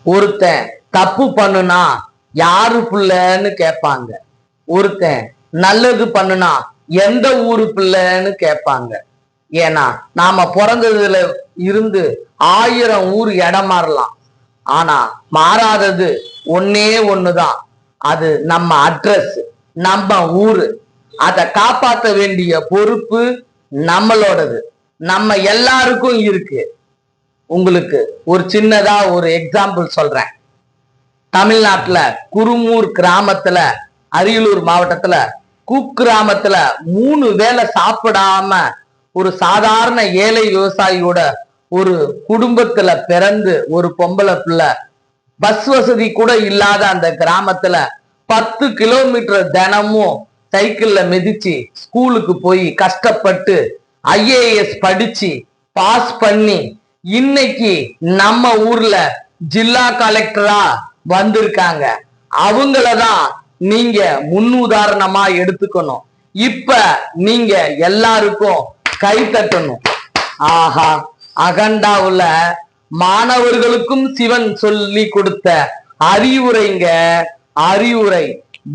ஒருத்தன் தப்பு பண்ணுனா யாரு பிள்ளைன்னு கேட்பாங்க. ஒருத்தன் நல்லது பண்ணுனா எந்த ஊரு பிள்ளைன்னு கேட்பாங்க. ஏன்னா நாம பிறந்ததுல இருந்து 1000 ஊர் இடம் மாறலாம். ஆனா மாறாதது ஒன்னே ஒண்ணுதான். அது நம்ம அட்ரஸ், நம்ம ஊரு. அதை காப்பாற்ற வேண்டிய பொறுப்பு நம்மளோடது. நம்ம எல்லாருக்கும் இருக்கு. உங்களுக்கு ஒரு சின்னதா ஒரு எக்ஸாம்பிள் சொல்றேன். தமிழ்நாட்டுல குருமூர் கிராமத்துல, அரியலூர் மாவட்டத்துல குக்கிராமத்துல 3 வேளை சாப்பிடாம ஒரு சாதாரண ஏழை விவசாயியோட ஒரு குடும்பத்துல பிறந்து ஒரு பொம்பளை பிள்ளை, பஸ் வசதி கூட இல்லாத அந்த கிராமத்துல 10 கிலோமீட்டர் தினமும் சைக்கிள்ல மிதிச்சு ஸ்கூலுக்கு போய் கஷ்டப்பட்டு IAS படிச்சு பாஸ் பண்ணி இன்னைக்கு நம்ம ஊர்ல ஜில்லா கலெக்டரா வந்திருக்காங்க. அவங்களதான் நீங்க முன்னுதாரணமா எடுத்துக்கணும். இப்ப நீங்க எல்லாருக்கும் கை தட்டணும். ஆஹா, அகண்டாவுல மாணவர்களுக்கும் சிவன் சொல்லி கொடுத்த அறிவுரைங்க. அறிவுரை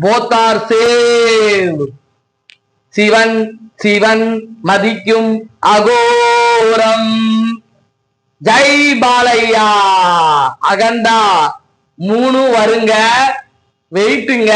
போத்தார் சேவ். சிவன் சிவன் மதிக்கும் அகோரம். ஜெய் பாலையா. அகண்டா 3 வருங்க. வெயிட்டுங்க.